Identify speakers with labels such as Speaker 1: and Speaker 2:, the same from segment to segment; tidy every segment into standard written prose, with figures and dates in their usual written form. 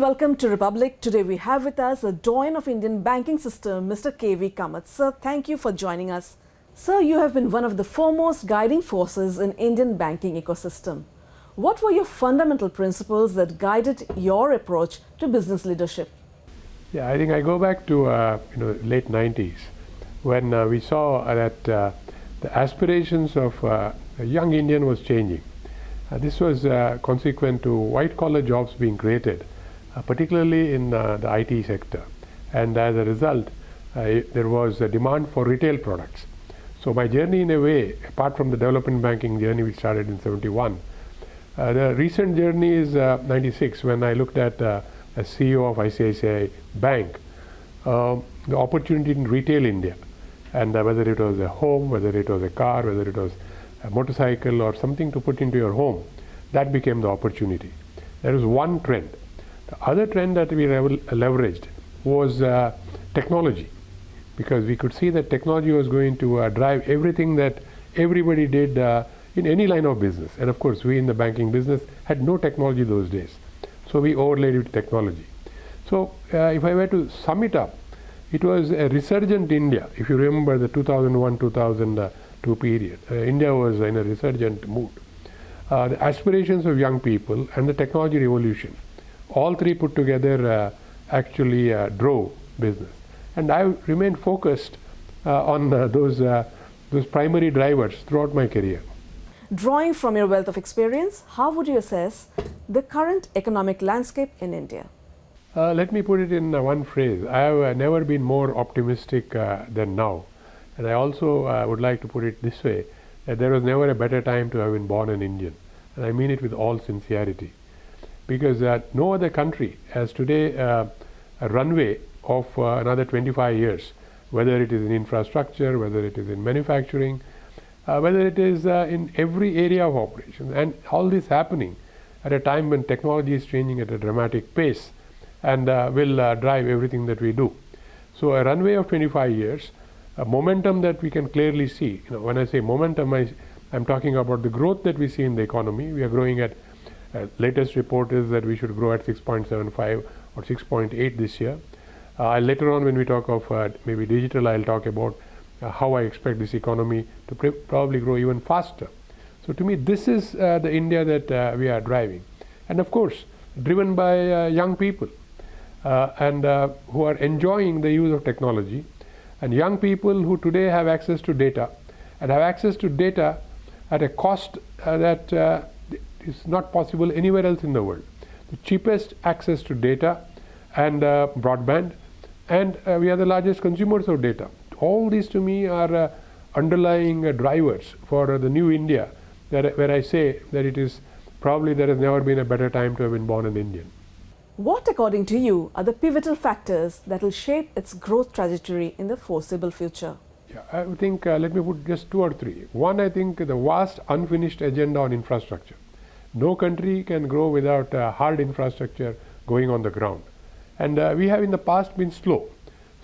Speaker 1: welcome to Republic. Today we have with us a doyen of Indian banking system, Mr. K.V. Kamath. Sir, thank you for joining us. Sir, you have been one of the foremost guiding forces in Indian banking ecosystem. What were your fundamental principles that guided your approach to business leadership?
Speaker 2: Yeah, I think I go back to late 90s when we saw that the aspirations of a young Indian was changing. This was consequent to white-collar jobs being created, particularly in the IT sector. And as a result, there was a demand for retail products. So my journey, in a way, apart from the development banking journey we started in 71, the recent journey is 96, when I looked at as CEO of ICICI Bank, the opportunity in retail India. And whether it was a home, whether it was a car, whether it was a motorcycle or something to put into your home, that became the opportunity. There was one trend. The other trend that we leveraged was technology, because we could see that technology was going to drive everything that everybody did in any line of business. And of course, we in the banking business had no technology those days. So we overlaid it with technology. So if I were to sum it up, it was a resurgent India. If you remember the 2001-2002 period, India was in a resurgent mood. The aspirations of young people and the technology revolution, all three put together actually drove business. And I remained focused on those primary drivers throughout my career.
Speaker 1: Drawing from your wealth of experience, how would you assess the current economic landscape in India?
Speaker 2: Let me put it in one phrase. I have never been more optimistic than now. And I also would like to put it this way, that there was never a better time to have been born an Indian. And I mean it with all sincerity. Because no other country has today a runway of another 25 years, whether it is in infrastructure, whether it is in manufacturing, whether it is in every area of operations. And all this happening at a time when technology is changing at a dramatic pace and will drive everything that we do. So a runway of 25 years, a momentum that we can clearly see. When I say momentum, I'm talking about the growth that we see in the economy. We are growing at, latest report is that we should grow at 6.75 or 6.8 this year. Later on, when we talk of maybe digital, I'll talk about how I expect this economy to probably grow even faster. So to me, this is the India that we are driving. And of course, driven by young people and who are enjoying the use of technology, and young people who today have access to data and have access to data at a cost that is not possible anywhere else in the world. The cheapest access to data and broadband, and we are the largest consumers of data. All these to me are underlying drivers for the new India, where I say that it is probably there has never been a better time to have been born an Indian.
Speaker 1: What, according to you, are the pivotal factors that will shape its growth trajectory in the foreseeable future?
Speaker 2: Yeah, I think let me put just two or three. One, I think the vast unfinished agenda on infrastructure. No country can grow without hard infrastructure going on the ground. And we have in the past been slow.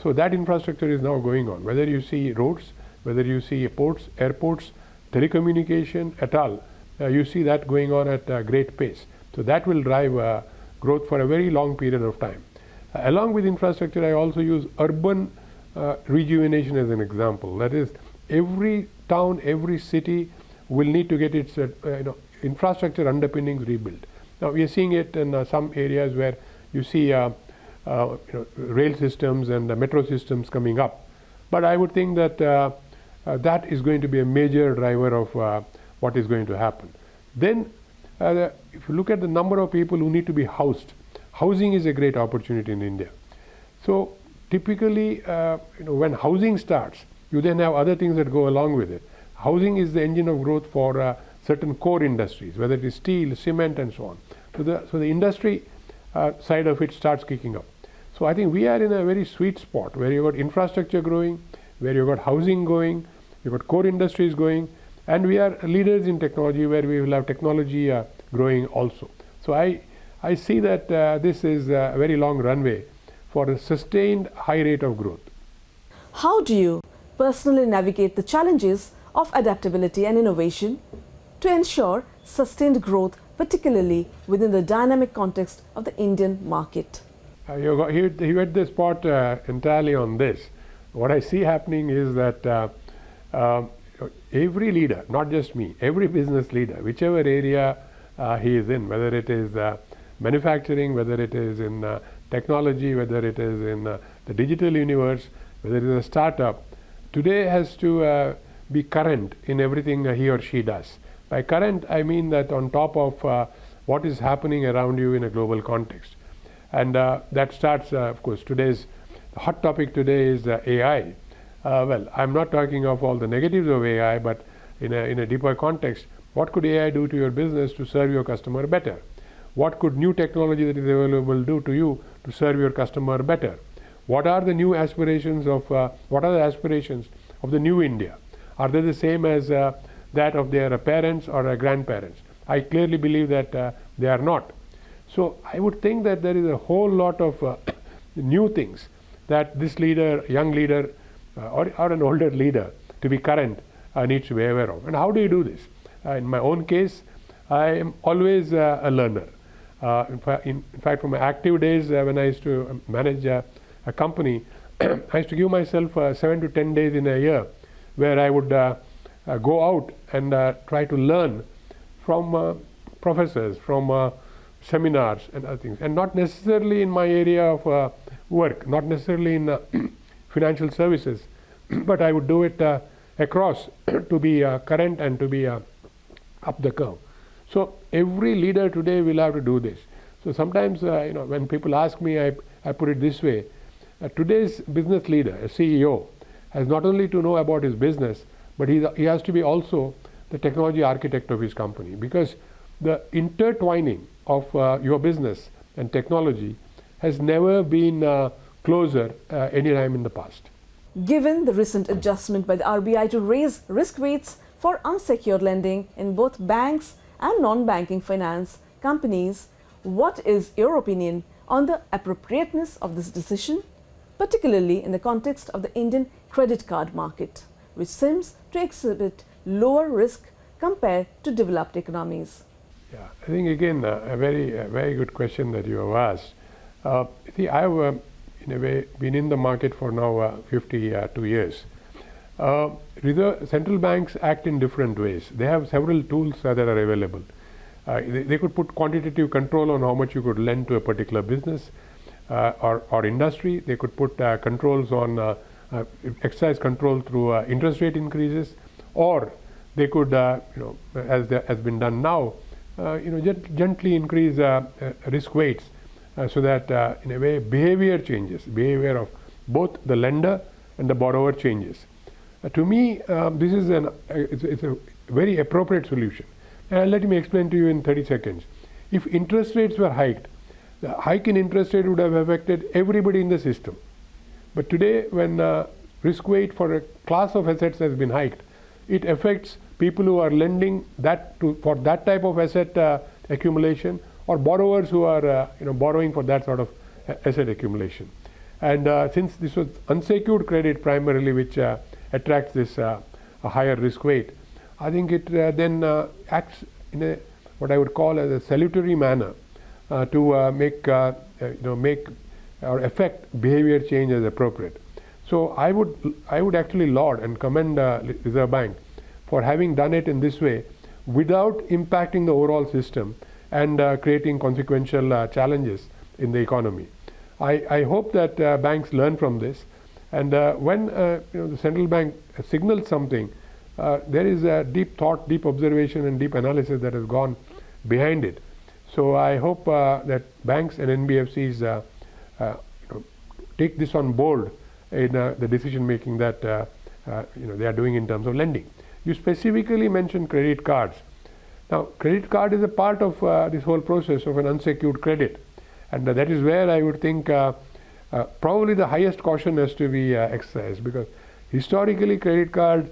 Speaker 2: So that infrastructure is now going on. Whether you see roads, whether you see ports, airports, telecommunication, et al., you see that going on at a great pace. So that will drive growth for a very long period of time. Along with infrastructure, I also use urban rejuvenation as an example. That is, every town, every city will need to get its infrastructure underpinnings rebuilt. Now we are seeing it in some areas where you see rail systems and metro systems coming up. But I would think that that is going to be a major driver of what is going to happen. Then if you look at the number of people who need to be housed, housing is a great opportunity in India. So typically, when housing starts, you then have other things that go along with it. Housing is the engine of growth for certain core industries, whether it is steel, cement, and so on. So the industry side of it starts kicking up. So I think we are in a very sweet spot where you've got infrastructure growing, where you've got housing going, you've got core industries going, and we are leaders in technology where we will have technology growing also. So I see that this is a very long runway for a sustained high rate of growth.
Speaker 1: How do you personally navigate the challenges of adaptability and innovation to ensure sustained growth particularly within the dynamic context of the Indian market?
Speaker 2: You hit the spot entirely on this. What I see happening is that every leader, not just me, every business leader, whichever area he is in, whether it is manufacturing, whether it is in technology, whether it is in the digital universe, whether it is a startup, today has to be current in everything he or she does. By current, I mean that on top of what is happening around you in a global context. And that starts, of course, the hot topic today is AI. Well, I'm not talking of all the negatives of AI, but in a deeper context, what could AI do to your business to serve your customer better? What could new technology that is available do to you to serve your customer better? What are the new aspirations of the new India? Are they the same as that of their parents or grandparents? I clearly believe that they are not. So I would think that there is a whole lot of new things that this leader, young leader, or an older leader to be current needs to be aware of. And how do you do this? In my own case, I am always a learner. In fact, from my active days when I used to manage a company, I used to give myself 7 to 10 days in a year where I would go out and try to learn from professors, from seminars and other things, and not necessarily in my area of work, not necessarily in financial services, but I would do it across to be current and to be up the curve. So every leader today will have to do this. So sometimes when people ask me, I put it this way: today's business leader, a CEO, has not only to know about his business, but he has to be also the technology architect of his company, because the intertwining of your business and technology has never been closer any time in the past.
Speaker 1: Given the recent adjustment by the RBI to raise risk weights for unsecured lending in both banks and non-banking finance companies, what is your opinion on the appropriateness of this decision, particularly in the context of the Indian credit card market, which seems to exhibit lower risk compared to developed economies?
Speaker 2: Yeah, I think again a very good question that you have asked. See, I have in a way been in the market for now 52 years. Central banks act in different ways. They have several tools that are available. They could put quantitative control on how much you could lend to a particular business or industry. They could put controls on exercise control through interest rate increases, or they could, as has been done now, gently increase risk weights so that in a way behavior of both the lender and the borrower changes. To me, this is it's a very appropriate solution. Let me explain to you in 30 seconds. If interest rates were hiked, the hike in interest rate would have affected everybody in the system. But today, when risk weight for a class of assets has been hiked, it affects people who are lending for that type of asset accumulation, or borrowers who are borrowing for that sort of asset accumulation. And since this was unsecured credit primarily which attracts this a higher risk weight, I think it then acts in what I would call as a salutary manner to make or affect behavior change as appropriate. So I would actually laud and commend Reserve Bank for having done it in this way without impacting the overall system and creating consequential challenges in the economy. I hope that banks learn from this, and when the central bank signals something, there is a deep thought, deep observation, and deep analysis that has gone behind it. So I hope that banks and NBFCs take this on board in the decision making that they are doing in terms of lending. You specifically mentioned credit cards. Now, credit card is a part of this whole process of an unsecured credit, and that is where I would think probably the highest caution has to be exercised, because historically credit card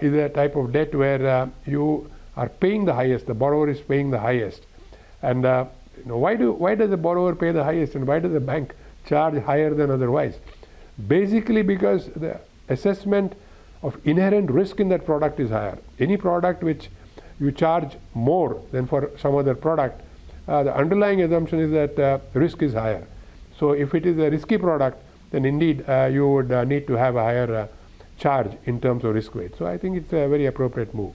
Speaker 2: is a type of debt where you are paying the highest, the borrower is paying the highest. And why does the borrower pay the highest, and why does the bank charge higher than otherwise? Basically because the assessment of inherent risk in that product is higher. Any product which you charge more than for some other product, the underlying assumption is that risk is higher. So if it is a risky product, then indeed you would need to have a higher charge in terms of risk weight. So I think it's a very appropriate move.